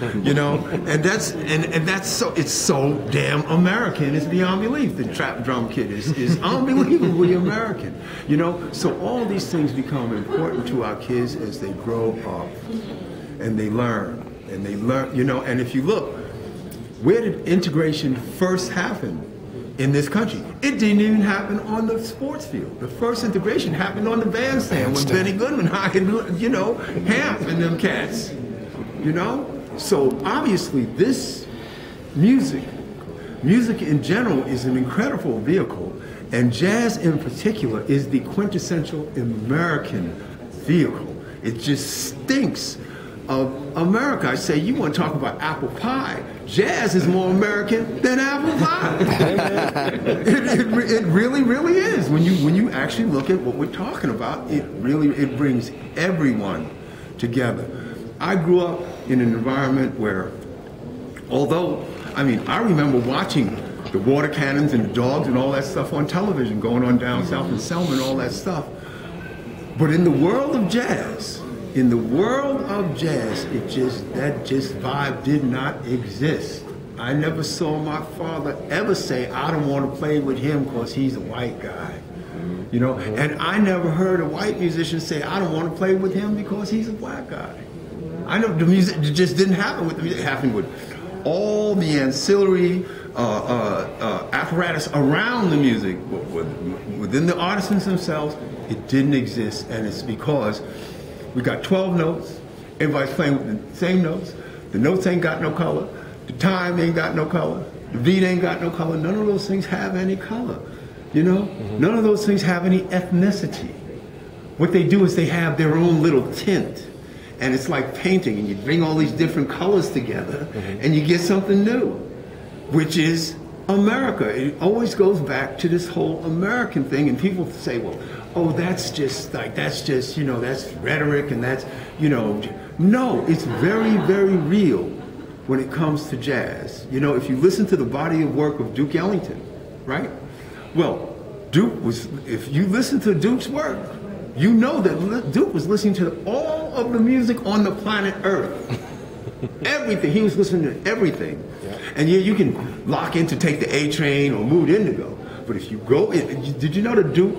You know, and that's so, it's so damn American. It's beyond belief. The trap drum kit is unbelievably American. You know, so all these things become important to our kids as they grow up and they learn, you know. And if you look, where did integration first happen in this country? It didn't even happen on the sports field. The first integration happened on the bandstand when Benny Goodman hired, you know, Hamp and them cats. You know? So obviously this music in general is an incredible vehicle, and jazz in particular is the quintessential American vehicle. It just stinks of America. I say, you want to talk about apple pie, jazz is more American than apple pie. it really, really is. When you actually look at what we're talking about, it brings everyone together. I grew up in an environment where, although, I mean, I remember watching the Water Cannons and the Dogs and all that stuff on television, going on down south in Selma and all that stuff. But in the world of jazz, that vibe did not exist. I never saw my father ever say, I don't want to play with him because he's a white guy. You know, and I never heard a white musician say, I don't want to play with him because he's a black guy. I know the music, it just didn't happen with the music. It happened with all the ancillary apparatus around the music, within the artisans themselves. It didn't exist, and it's because we got 12 notes, everybody's playing with the same notes, the notes ain't got no color, the time ain't got no color, the beat ain't got no color. None of those things have any color, you know? None of those things have any ethnicity. What they do is they have their own little tint. And it's like painting, and you bring all these different colors together, and you get something new, which is America. It always goes back to this whole American thing, and people say, well, oh, that's just, you know, that's rhetoric, and that's, you know. No, it's very, very real when it comes to jazz. You know, if you listen to the body of work of Duke Ellington, right? Well, if you listen to Duke's work, you know that Duke was listening to all of the music on the planet Earth. Everything. He was listening to everything. Yeah. And yeah, you can lock in to Take the A Train or Mood Indigo. But if you go in, did you know that Duke,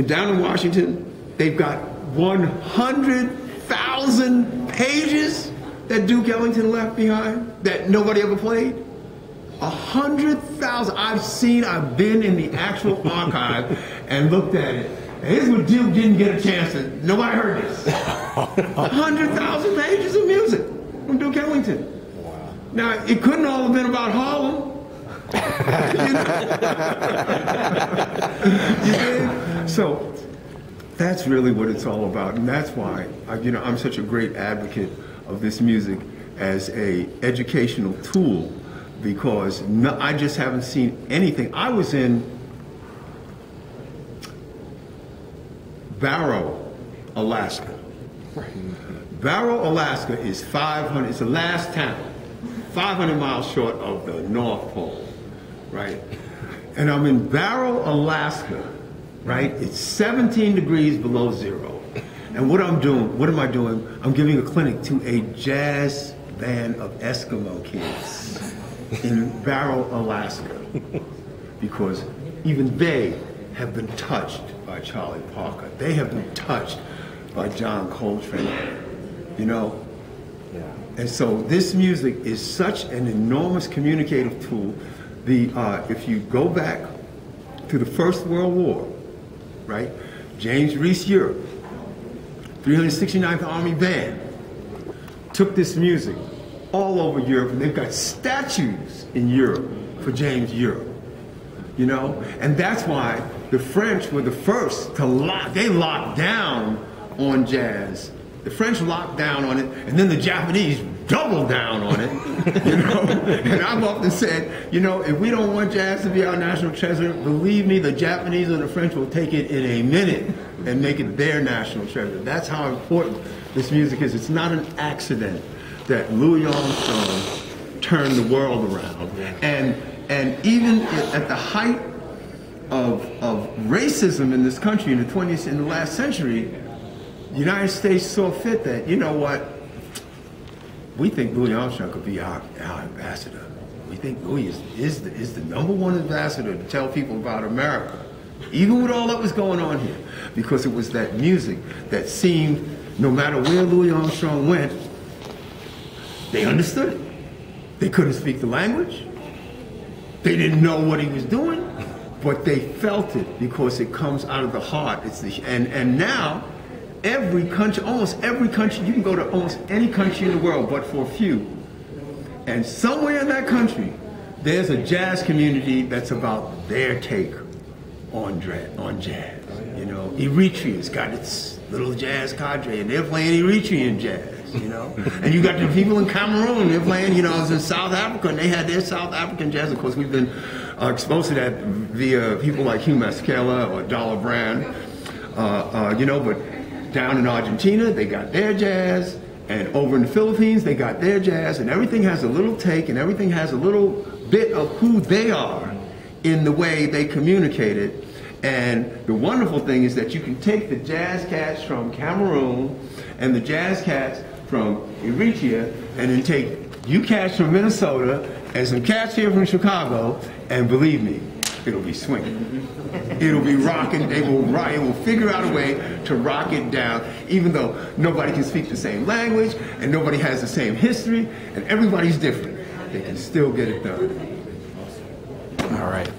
down in Washington, they've got 100,000 pages that Duke Ellington left behind that nobody ever played? 100,000. I've been in the actual archive and looked at it. Here's what Duke didn't get a chance to. Nobody heard this. 100,000 pages of music from Duke Ellington. Wow. Now, it couldn't all have been about Harlem. You know? So that's really what it's all about, and that's why I'm such a great advocate of this music as a educational tool, because I just haven't seen anything. I was in Barrow, Alaska. Barrow, Alaska is 500, it's the last town, 500 miles short of the North Pole, right? And I'm in Barrow, Alaska, right? It's 17 degrees below zero. And what am I doing? I'm giving a clinic to a jazz band of Eskimo kids in Barrow, Alaska, because even they have been touched by Charlie Parker. They have been touched by John Coltrane, you know? Yeah. And so this music is such an enormous communicative tool. If you go back to the First World War, right? James Reese Europe, 369th Army Band, took this music all over Europe, and they've got statues in Europe for James Europe, you know? And that's why the French were the first to they locked down on jazz. The French locked down on it, and then the Japanese doubled down on it, you know? And I've often said, you know, if we don't want jazz to be our national treasure, believe me, the Japanese or the French will take it in a minute and make it their national treasure. That's how important this music is. It's not an accident that Louis Armstrong turned the world around. And even at the height of racism in this country in the last century, the United States saw fit that, you know what, we think Louis Armstrong could be our ambassador. We think Louis is the #1 ambassador to tell people about America, even with all that was going on here, because it was that music that seemed, no matter where Louis Armstrong went, they understood it. They couldn't speak the language. They didn't know what he was doing, but they felt it because it comes out of the heart. And now, every country, almost every country, you can go to almost any country in the world, but for a few. And somewhere in that country, there's a jazz community that's about their take on jazz. You know, Eritrea's got its little jazz cadre, and they're playing Eritrean jazz. You know, and you got the people in Cameroon, they're playing, you know, I was in South Africa, and they had their South African jazz. Of course, we've been exposed to that via people like Hugh Masekela or Dollar Brand, you know, but down in Argentina, they got their jazz, and over in the Philippines, they got their jazz, and everything has a little take, and everything has a little bit of who they are in the way they communicate it. And the wonderful thing is that you can take the jazz cats from Cameroon and the jazz cats from Eritrea, and then take you cats from Minnesota and some cats here from Chicago, and believe me, it'll be swinging. It'll be rocking. They will rock. It will figure out a way to rock it down, even though nobody can speak the same language and nobody has the same history and everybody's different. They can still get it done. All right.